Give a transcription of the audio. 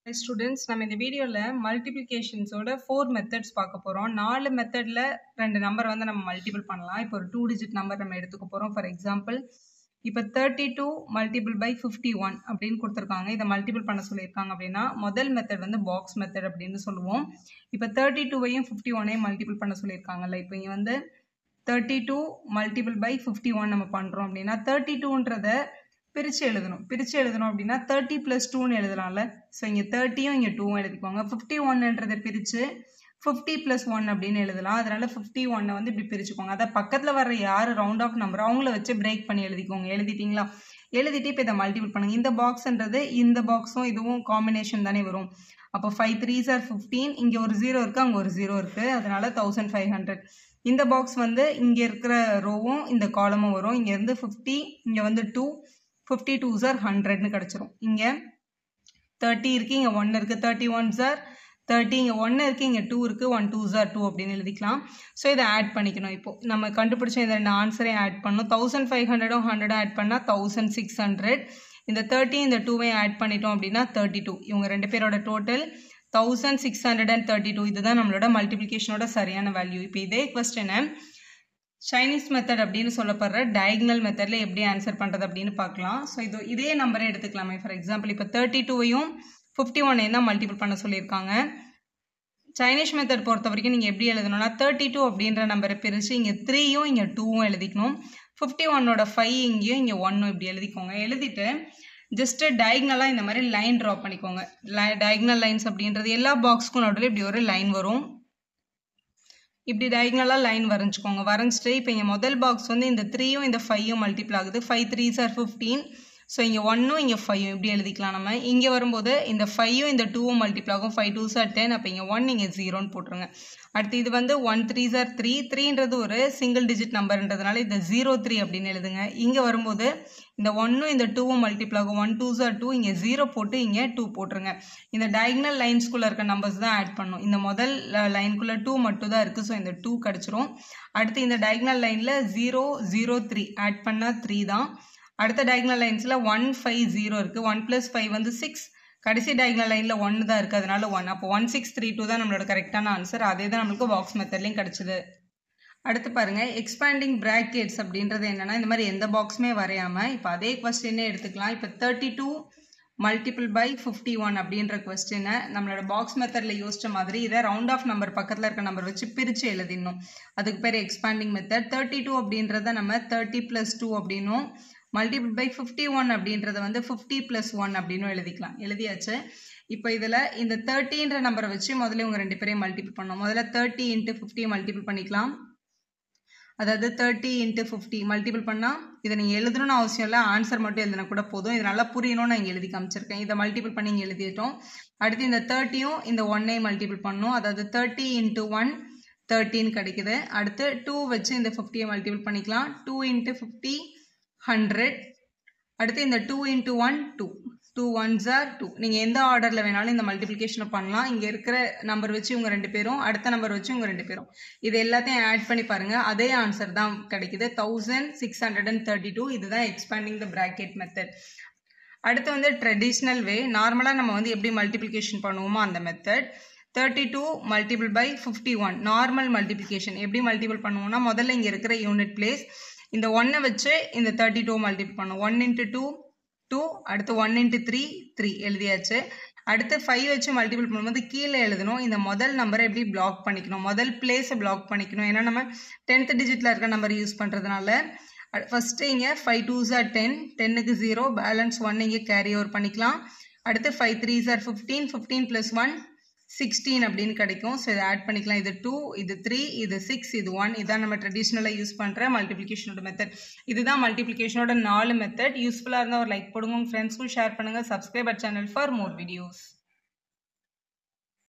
Hi students, நம்ம இந்த வீடியோல மல்டிப்ளிகேஷன்ஸோட 4 மெத்தட்ஸ் பார்க்க போறோம். 4 மெத்தட்ல ரெண்டு நம்பர் வந்து நம்ம மல்டிபிள் பண்ணலாம். இப்போ ஒரு 2 டிஜிட் நம்பர் நம்ம எடுத்துக்க போறோம். ஃபார் எக்ஸாம்பிள் இப்போ 32 மல்டிபிள் பை 51 அப்படின்னு கொடுத்துருக்காங்க. இதை மல்டிபிள் பண்ண சொல்லியிருக்காங்க அப்படின்னா முதல் மெத்தட் வந்து பாக்ஸ் மெத்தட் அப்படின்னு சொல்லுவோம். இப்போ 32வையும் 51ஐயும் மல்டிபிள் பண்ண சொல்லியிருக்காங்கல்ல. இப்போ இங்கே வந்து 32 மல்டிபிள் பை 51 நம்ம பண்ணுறோம் அப்படின்னா 32ன்றதை பிரித்து எழுதணும் அப்படின்னா 30 + 2ன்னு எழுதலாம்ல. ஸோ இங்கே 30யும் இங்கே 2வும் எழுதிக்கோங்க. 51ன்றதை பிரித்து 50 + 1 அப்படின்னு எழுதலாம். அதனால 51 வந்து இப்படி பிரிச்சுக்கோங்க. அதை பக்கத்தில் வர்ற யார் ரவுண்ட் ஆஃப் நம்பர் அவங்கள வச்சு பிரேக் பண்ணி எழுதிக்கோங்க. எழுதிட்டீங்களா? எழுதிட்டு இப்போ இதை மல்டிபிள் பண்ணுங்க. இந்த பாக்ஸ்ன்றது இந்த பாக்ஸும் இதுவும் காம்பினேஷன் தானே வரும். அப்போ 5 3s are 15. இங்கே ஒரு 0 இருக்குது, அங்கே ஒரு 0 இருக்குது. அதனால 1500. இந்த பாக்ஸ் வந்து இங்கே இருக்கிற ரோவும் இந்த காலமும் வரும். இங்கேருந்து 50, இங்கே வந்து 2, 52s are 100ன்னு கிடச்சிரும். இங்கே 30 இருக்குது, இங்கே 1 இருக்குது. 31s are 30, இங்கே 1 இருக்குது, இங்கே 2 இருக்குது. 1 2s are 2 அப்படின்னு எழுதிக்கலாம். ஸோ இதை ஆட் பண்ணிக்கணும். இப்போது நம்ம கண்டுபிடிச்ச இந்த ரெண்டு ஆன்சரையும் ஆட் பண்ணணும். 1500ம் 100 ஆட் பண்ணால் 1600. இந்த 30 இந்த 2வையும் ஆட் பண்ணிட்டோம் அப்படின்னா 32. இவங்க ரெண்டு பேரோட டோட்டல் 1632. இதுதான் நம்மளோட மல்டிப்ளிகேஷனோட சரியான வேல்யூ. இப்போ இதே கொஸ்டினை சைனீஸ் மெத்தட் அப்படின்னு சொல்லப்படுற டயக்னல் மெத்தடில் எப்படி ஆன்சர் பண்ணுறது அப்படின்னு பார்க்கலாம். ஸோ இதே நம்பரே எடுத்துக்கலாமே. ஃபார் எக்ஸாம்பிள் இப்போ 32வையும் 51ஐயும் தான் மல்டிபிள் பண்ண சொல்லியிருக்காங்க. சைனீஸ் மெத்தட் பொறுத்த வரைக்கும் நீங்கள் எப்படி எழுதணும்னா 32 அப்படின்ற நம்பரை பிரித்து இங்கே 3யும் இங்கே 2வும் எழுதிக்கணும். 51ஓட 5 இங்கேயும் இங்கே 1ம் இப்படி எழுதிக்கோங்க. எழுதிட்டு ஜஸ்ட்டு டயக்னலாக இந்த மாதிரி லைன் ட்ரா பண்ணிக்கோங்க. டயக்னல் லைன்ஸ் அப்படின்றது எல்லா பாக்ஸ்க்கும் நடுவில் இப்படி ஒரு லைன் வரும். இப்படி டயக்னலாக லைன் வரைஞ்சிக்கோங்க. வரைஞ்சிட்டு இப்போ இங்கே முதல் பாக்ஸ் வந்து இந்த 3யும் இந்த 5யும் மல்டிபிள் ஆகுது. 5 3s are 15. ஸோ இங்கே 1ம் இங்கே 5ம் இப்படி எழுதிக்கலாம் நம்ம. இங்கே வரும்போது இந்த 5யும் இந்த 2வும் மல்டிபிள் ஆகும். 5 2s are 10. அப்போ இங்கே 1 இங்கே 0ன்னு போட்டுருங்க. அடுத்து இது வந்து 1 3s are 3. 3ன்றது ஒரு சிங்கிள் டிஜிட் நம்பர்ன்றதுனால இந்த 03 அப்படின்னு எழுதுங்க. இங்கே வரும்போது இந்த 1ம் இந்த 2வும் மல்டிபிள் ஆகும். 1 2s are 2. இங்கே 0 போட்டு இங்கே 2 போட்டுருங்க. இந்த டயக்னல் லைன்ஸ்குள்ளே இருக்க நம்பர்ஸ் தான் ஆட் பண்ணும். இந்த முதல் லைனுக்குள்ளே 2 மட்டும் தான் இருக்குது. ஸோ இந்த 2 கிடச்சிரும். அடுத்து இந்த டயக்னல் லைனில் 0 0 3 ஆட் பண்ணால் 3 தான். அடுத்த டயக்னல் லைன்ஸில் 1 5 0 இருக்குது. 1 + 5 வந்து 6. கடைசி டயக்னல் லைனில் 1 தான் இருக்குது, அதனால 1. அப்போ 1632 தான் நம்மளோட கரெக்டான ஆன்சர். அதே தான் நம்மளுக்கு பாக்ஸ் மெத்தட்லேயும் கிடச்சிது. அடுத்து பாருங்கள், எக்ஸ்பேண்டிங் ப்ராக்கெட்ஸ் அப்படின்றது என்னென்னா இந்த மாதிரி எந்த பாக்ஸுமே வரையாமல் இப்போ அதே கொஸ்டினே எடுத்துக்கலாம். இப்போ 32 மல்டிபிள் பை 51 அப்படின்ற கொஸ்டினை நம்மளோட பாக்ஸ் மெத்தடில் யோசிச்ச மாதிரி இதை ரவுண்ட் ஆஃப் நம்பர் பக்கத்தில் இருக்க நம்பர் வச்சு பிரித்து எழுதிடணும். அதுக்கு பேர் எக்ஸ்பேண்டிங் மெத்தட். 32 அப்படின்றத நம்ம 30 + 2 அப்படின்னும், மல்டிபிள் பை 51 அப்படின்றத வந்து 50 + 1 அப்படின்னு எழுதிக்கலாம். எழுதியாச்சு. இப்போ இதில் இந்த 30ன்ற நம்பரை வச்சு முதல்ல இவங்க ரெண்டு பேரையும் மல்டிபிள் பண்ணோம். முதல்ல 30 × 50 மல்டிபிள் பண்ணிக்கலாம். அதாவது 30 × 50 மல்டிபிள் பண்ணால் இதை நீங்கள் எழுதணும்னு அவசியம் இல்லை, ஆன்சர் மட்டும் எழுதினா கூட போதும். இது நல்லா புரியணும்னு நான் இங்கே எழுதி காமிச்சிருக்கேன். இதை மல்டிபிள் பண்ணி இங்கே எழுதிட்டோம். அடுத்து இந்த 30யும் இந்த 1ஐயும் மல்டிபிள் பண்ணணும். அதாவது 30 × 1 13 கிடைக்குது. அடுத்து 2 வச்சு இந்த 50ஐ மல்டிபிள் பண்ணிக்கலாம். 2 × 50 100. அடுத்து இந்த 2 × 1 2. 2 1s are 2. நீங்கள் எந்த ஆர்டரில் வேணாலும் இந்த மல்டிப்ளிகேஷனை பண்ணலாம். இங்கே இருக்கிற நம்பர் வச்சு இவங்க ரெண்டு பேரும், அடுத்த நம்பர் வச்சு இவங்க ரெண்டு பேரும், இது எல்லாத்தையும் ஆட் பண்ணி பாருங்கள். அதே ஆன்சர் தான் கிடைக்குது, 1632. இதுதான் எக்ஸ்பேண்டிங் த ப்ராக்கெட் மெத்தட். அடுத்து வந்து ட்ரெடிஷ்னல் வே. நார்மலாக நம்ம வந்து எப்படி மல்டிப்ளிகேஷன் பண்ணுவோமோ அந்த method. 32 multiple by 51 normal multiplication எப்படி மல்டிபிள் பண்ணுவோம்னா முதல்ல இங்கே இருக்கிற யூனிட் பிளேஸ் இந்த 1 வச்சு இந்த 32 மல்டிபிள் பண்ணும். 1 × 2 2. அடுத்து 1 × 3 3 எழுதியாச்சு. அடுத்து 5 வச்சு மல்டிபிள் பண்ணும்போது கீழே எழுதணும். இந்த முதல் நம்பரை எப்படி பிளாக் பண்ணிக்கணும், முதல் பிளேஸை பிளாக் பண்ணிக்கணும். ஏன்னா நம்ம 10th டிஜிட்டில் இருக்க நம்பர் யூஸ் பண்ணுறதுனால ஃபஸ்ட்டு இங்கே 5 2s are 10. 10க்கு 0 பேலன்ஸ் 1 இங்கே கேரி ஓவர் பண்ணிக்கலாம். அடுத்து 5 3s are 15. 15 + 1 16 அப்படின்னு கிடைக்கும். ஸோ இதை ஆட் பண்ணிக்கலாம். இது 2 இது 3 இது 6 இது 1. இதான் நம்ம ட்ரெடிஷ்னலாக யூஸ் பண்ணுற மல்டிப்ளிகேஷனோட மெத்தட். இதுதான் மல்டிப்ளிகேஷனோட 4 மெத்தட். யூஸ்ஃபுல்லாக இருந்தால் ஒரு லைக் போடுங்க, உங்கள் ஃப்ரெண்ட்ஸ்க்கும் ஷேர் பண்ணுங்கள். Subscribe our channel for more videos.